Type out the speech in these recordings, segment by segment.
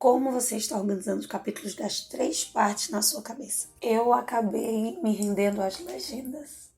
como você está organizando os capítulos das 3 partes na sua cabeça. Eu acabei me rendendo às legendas.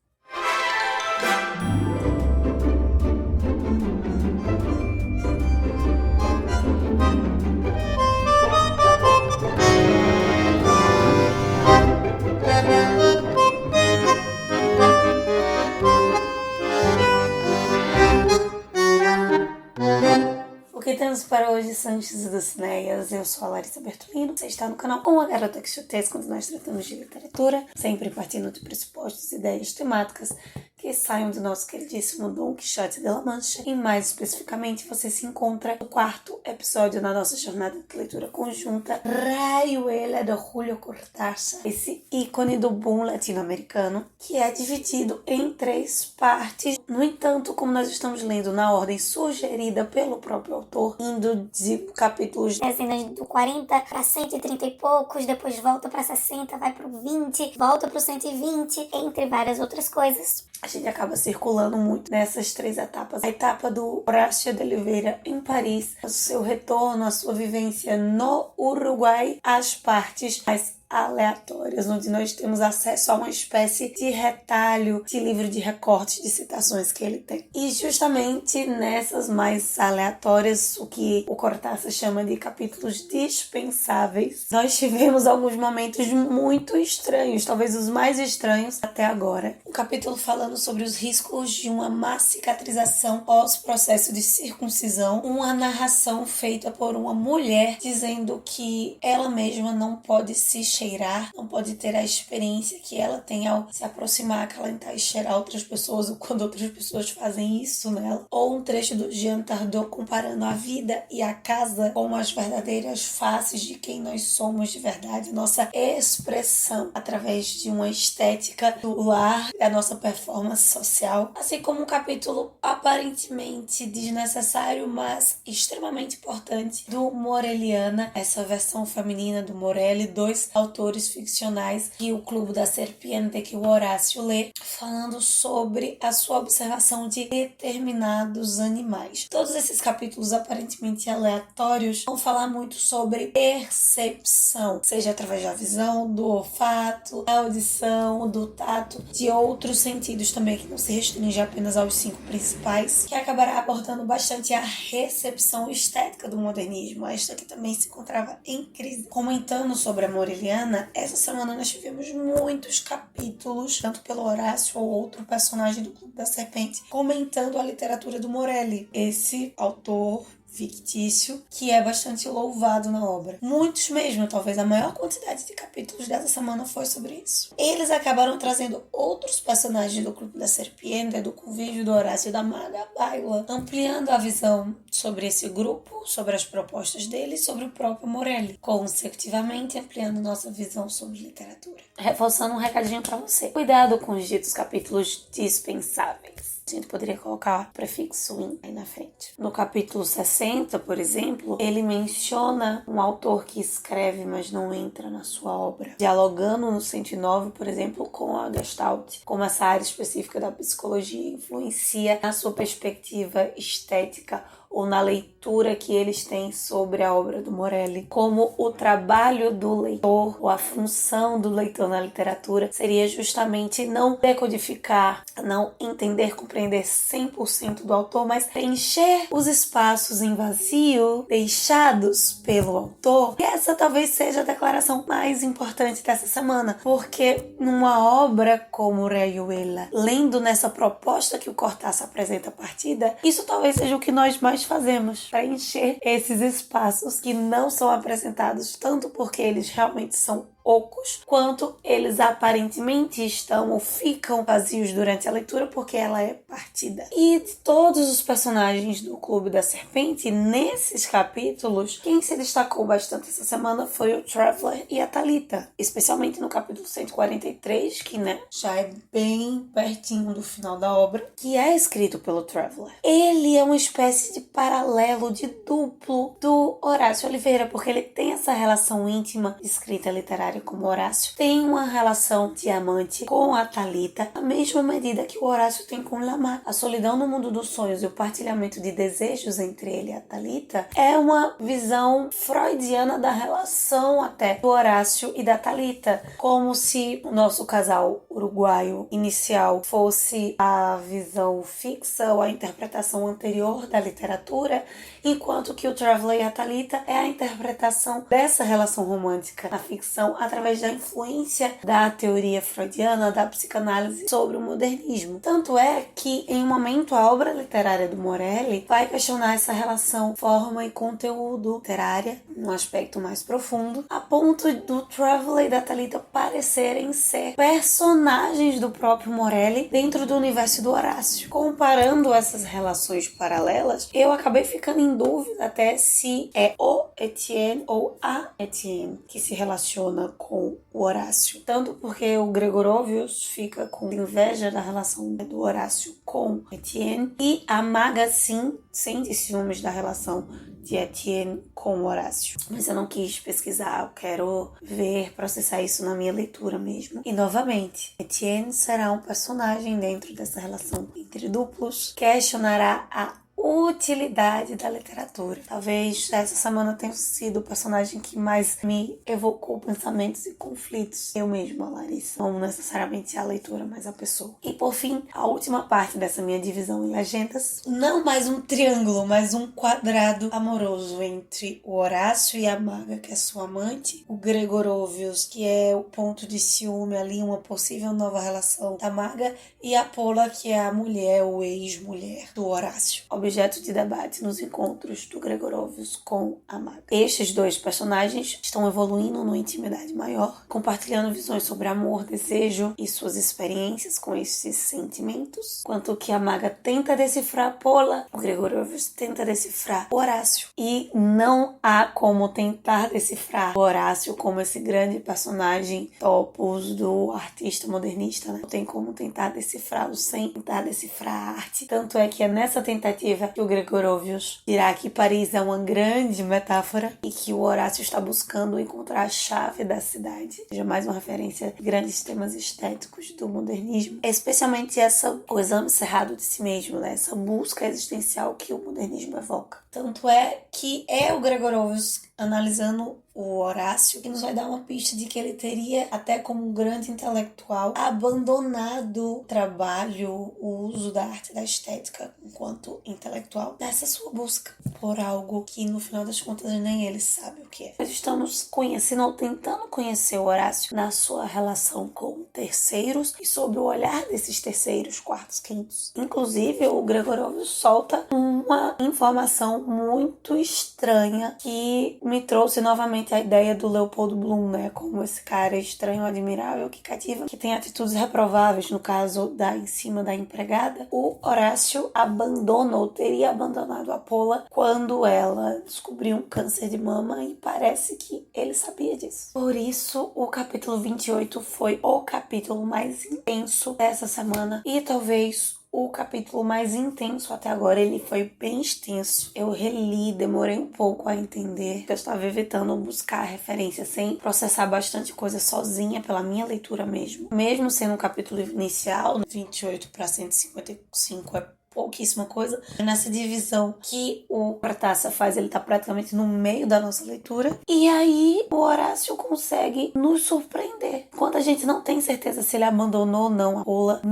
O que temos para hoje, Sanches e Dulcineias? Eu sou a Larissa Bertolino, você está no canal Uma Garota Quixotesca, onde nós tratamos de literatura, sempre partindo de pressupostos e ideias temáticas que saiam do nosso queridíssimo Dom Quixote de la Mancha. E mais especificamente, você se encontra no 4º episódio na nossa jornada de leitura conjunta, Rayuela de Julio Cortázar, esse ícone do boom latino-americano, que é dividido em 3 partes. No entanto, como nós estamos lendo na ordem sugerida pelo próprio autor, indo de capítulos dezenas do 40 para 130 e poucos, depois volta para 60, vai pro 20, volta pro 120, entre várias outras coisas. A gente acaba circulando muito nessas 3 etapas. A etapa do Horácio de Oliveira em Paris, o seu retorno, a sua vivência no Uruguai, as partes mais aleatórias, onde nós temos acesso a uma espécie de retalho de livro de recortes de citações que ele tem. E justamente nessas mais aleatórias, o que o Cortázar chama de capítulos dispensáveis, nós tivemos alguns momentos muito estranhos, talvez os mais estranhos até agora. Um capítulo falando sobre os riscos de uma má cicatrização pós-processo de circuncisão, uma narração feita por uma mulher dizendo que ela mesma não pode se cheirar, não pode ter a experiência que ela tem ao se aproximar, acalentar e cheirar outras pessoas, ou quando outras pessoas fazem isso nela. Ou um trecho do Jean Tardot comparando a vida e a casa com as verdadeiras faces de quem nós somos de verdade, nossa expressão através de uma estética do lar, a nossa performance social. Assim como um capítulo aparentemente desnecessário, mas extremamente importante, do Moreliana, essa versão feminina do Morelli, 2 autores ficcionais e o Clube da Serpiente que o Horácio lê, falando sobre a sua observação de determinados animais. Todos esses capítulos aparentemente aleatórios vão falar muito sobre percepção, seja através da visão, do olfato, da audição, do tato, de outros sentidos também, que não se restringe apenas aos 5 principais, que acabará abordando bastante a recepção estética do modernismo, esta que também se encontrava em crise. Comentando sobre a Moreliana, essa semana nós tivemos muitos capítulos, tanto pelo Horácio ou outro personagem do Clube da Serpente, comentando a literatura do Morelli, esse autor fictício que é bastante louvado na obra. Muitos mesmo, talvez a maior quantidade de capítulos dessa semana foi sobre isso. Eles acabaram trazendo outros personagens do Clube da Serpiente, do convívio do Horácio e da Maga Baila, ampliando a visão sobre esse grupo, sobre as propostas dele e sobre o próprio Morelli, consecutivamente ampliando nossa visão sobre literatura. Reforçando um recadinho para você. Cuidado com os ditos capítulos dispensáveis. A gente poderia colocar o prefixo in aí na frente. No capítulo 60, por exemplo, ele menciona um autor que escreve, mas não entra na sua obra. Dialogando no 109, por exemplo, com a Gestalt, como essa área específica da psicologia influencia na sua perspectiva estética ou na leitura que eles têm sobre a obra do Morelli, como o trabalho do leitor, ou a função do leitor na literatura seria justamente não decodificar, não entender, compreender 100% do autor, mas preencher os espaços em vazio deixados pelo autor. E essa talvez seja a declaração mais importante dessa semana, porque numa obra como Rayuela, lendo nessa proposta que o Cortázar apresenta a partida, isso talvez seja o que nós mais fazemos, preencher esses espaços que não são apresentados, tanto porque eles realmente são ocos, quanto eles aparentemente estão ou ficam vazios durante a leitura porque ela é partida. E de todos os personagens do Clube da Serpente, nesses capítulos, quem se destacou bastante essa semana foi o Traveler e a Thalita, especialmente no capítulo 143, que já é bem pertinho do final da obra, que é escrito pelo Traveler. Ele é uma espécie de paralelo, de duplo do Horácio Oliveira, porque ele tem essa relação íntima de escrita literária literária como Horácio, tem uma relação de amante com a Thalita, a mesma medida que o Horácio tem com Lamar. A solidão no mundo dos sonhos e o partilhamento de desejos entre ele e a Thalita é uma visão freudiana da relação até do Horácio e da Thalita, como se o nosso casal uruguaio inicial fosse a visão fixa ou a interpretação anterior da literatura, enquanto que o Traveller e a Thalita é a interpretação dessa relação romântica na ficção através da influência da teoria freudiana, da psicanálise sobre o modernismo. Tanto é que, em um momento, a obra literária do Morelli vai questionar essa relação forma e conteúdo literária, num aspecto mais profundo, a ponto do Traveller e da Thalita parecerem ser personagens do próprio Morelli dentro do universo do Horácio. Comparando essas relações paralelas, eu acabei ficando em dúvida até se é o Etienne ou a Etienne que se relaciona com o Horácio. Tanto porque o Gregorovius fica com inveja da relação do Horácio com Etienne e a Maga sim sente ciúmes da relação de Etienne com o Horácio. Mas eu não quis pesquisar, eu quero ver, processar isso na minha leitura mesmo. E novamente, Etienne será um personagem dentro dessa relação entre duplos, questionará a utilidade da literatura. Talvez essa semana tenha sido o personagem que mais me evocou pensamentos e conflitos. Eu mesma, Larissa. Não necessariamente a leitura, mas a pessoa. E por fim, a última parte dessa minha divisão em legendas. Não mais um triângulo, mas um quadrado amoroso entre o Horácio e a Maga, que é sua amante. O Gregorovius, que é o ponto de ciúme ali, uma possível nova relação da Maga. E a Pola, que é a mulher ou ex-mulher do Horácio. Objeto de debate nos encontros do Gregorovius com a Maga. Estes dois personagens estão evoluindo numa intimidade maior, compartilhando visões sobre amor, desejo e suas experiências com esses sentimentos, enquanto que a Maga tenta decifrar a Pola, o Gregorovius tenta decifrar o Horácio. E não há como tentar decifrar o Horácio como esse grande personagem topos do artista modernista, né? Não tem como tentar decifrá-lo sem tentar decifrar a arte. Tanto é que é nessa tentativa que o Gregorovius dirá que Paris é uma grande metáfora e que o Horácio está buscando encontrar a chave da cidade. Ou seja, mais uma referência a grandes temas estéticos do modernismo. Especialmente o exame cerrado de si mesmo, né? Essa busca existencial que o modernismo evoca. Tanto é que é o Gregorovius analisando o Horácio que nos vai dar uma pista de que ele teria, até como um grande intelectual, abandonado o trabalho, o uso da arte da estética enquanto intelectual nessa sua busca por algo que no final das contas nem ele sabe o que é. Nós estamos conhecendo ou tentando conhecer o Horácio na sua relação com terceiros e sob o olhar desses terceiros, quartos, quintos. Inclusive o Gregorovius solta uma informação muito estranha que me trouxe novamente a ideia do Leopoldo Bloom, né? Como esse cara estranho, admirável, que cativa, que tem atitudes reprováveis. No caso da em cima da empregada, o Horácio abandona ou teria abandonado a Pola quando ela descobriu um câncer de mama e parece que ele sabia disso. Por isso, o capítulo 28 foi o capítulo mais intenso dessa semana e talvez o capítulo mais intenso até agora. Ele foi bem extenso. Eu reli, demorei um pouco a entender, porque eu estava evitando buscar referência sem processar bastante coisa sozinha pela minha leitura mesmo. Mesmo sendo um capítulo inicial, 28 para 155 é pouquíssima coisa. Nessa divisão que o Cortázar faz, ele tá praticamente no meio da nossa leitura. E aí o Horácio consegue nos surpreender. Quando a gente não tem certeza se ele abandonou ou não a Pola,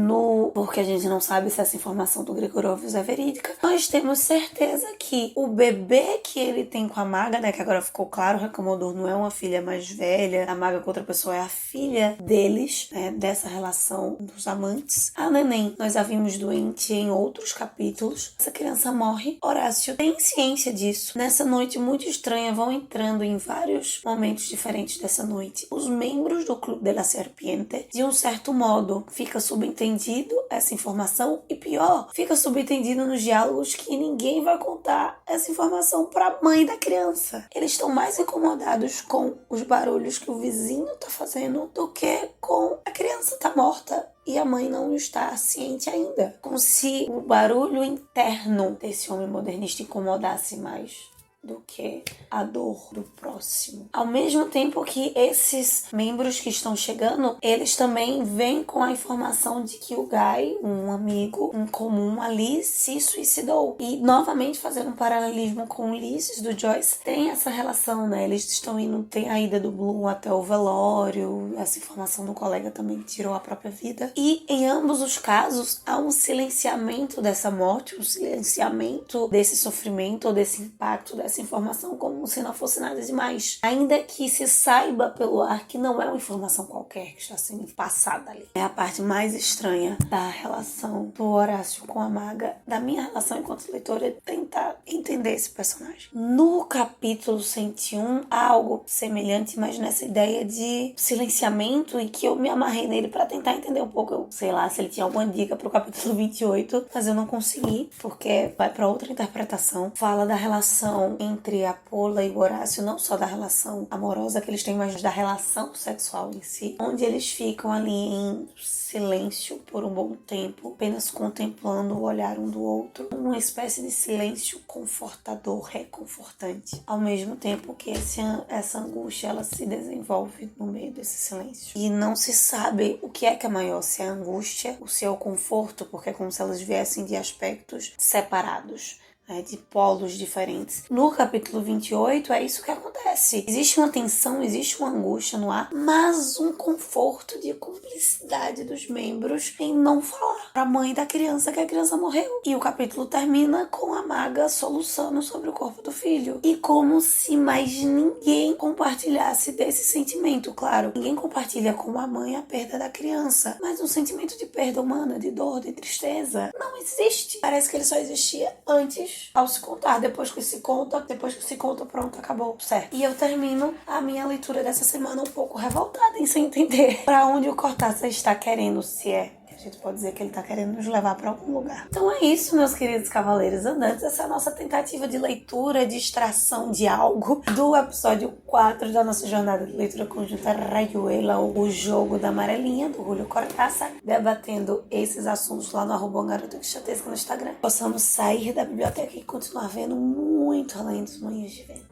porque a gente não sabe se essa informação do Gregorovius é verídica, nós temos certeza que o bebê que ele tem com a Maga, né, que agora ficou claro, o Recamodor não é uma filha mais velha, a Maga com outra pessoa é a filha deles, né, dessa relação dos amantes. A neném, nós a vimos doente em outros capítulos. Essa criança morre. Horácio tem ciência disso. Nessa noite muito estranha vão entrando em vários momentos diferentes dessa noite os membros do Clube de la Serpiente. De um certo modo, fica subentendido essa informação e pior, fica subentendido nos diálogos que ninguém vai contar essa informação para a mãe da criança. Eles estão mais incomodados com os barulhos que o vizinho tá fazendo do que com a criança tá morta e a mãe não está ciente ainda. Como se o barulho interno desse homem modernista incomodasse mais do que a dor do próximo. Ao mesmo tempo que esses membros que estão chegando, eles também vêm com a informação de que o Guy, um amigo em comum ali, se suicidou. E novamente fazendo um paralelismo com o Ulysses do Joyce, tem essa relação, né? Eles estão indo, tem a ida do Bloom até o velório, essa informação do colega também que tirou a própria vida. E em ambos os casos há um silenciamento dessa morte, um silenciamento desse sofrimento ou desse impacto dessa informação, como se não fosse nada demais. Ainda que se saiba pelo ar que não é uma informação qualquer que está sendo passada ali. É a parte mais estranha da relação do Horácio com a Maga, da minha relação enquanto leitora, é tentar entender esse personagem. No capítulo 101, há algo semelhante, mas nessa ideia de silenciamento, e que eu me amarrei nele para tentar entender um pouco, eu sei lá, se ele tinha alguma dica pro capítulo 28, mas eu não consegui, porque vai para outra interpretação. Fala da relação entre a Pola e o Horácio, não só da relação amorosa que eles têm, mas da relação sexual em si, onde eles ficam ali em silêncio por um bom tempo, apenas contemplando o olhar um do outro, uma espécie de silêncio confortador, reconfortante, ao mesmo tempo que essa angústia ela se desenvolve no meio desse silêncio. E não se sabe o que é maior, se é a angústia ou se é o conforto, porque é como se elas viessem de aspectos separados, de polos diferentes. No capítulo 28 é isso que acontece. Existe uma tensão, existe uma angústia no ar, mas um conforto de cumplicidade dos membros em não falar pra mãe da criança que a criança morreu. E o capítulo termina com a Maga soluçando sobre o corpo do filho. E como se mais ninguém compartilhasse desse sentimento. Claro, ninguém compartilha com a mãe a perda da criança, mas um sentimento de perda humana, de dor, de tristeza, não existe. Parece que ele só existia antes, ao se contar. Depois que se conta, pronto, acabou, certo? E eu termino a minha leitura dessa semana um pouco revoltada em sem entender pra onde o Cortázar está querendo, se é. A gente pode dizer que ele tá querendo nos levar pra algum lugar. Então é isso, meus queridos cavaleiros andantes. Essa é a nossa tentativa de leitura, de extração de algo do episódio 4 da nossa jornada de leitura conjunta Rayuela, o jogo da amarelinha, do Julio Cortázar, debatendo esses assuntos lá no @garotaquixotesca no Instagram. Possamos sair da biblioteca e continuar vendo muito além dos moinhos de vento.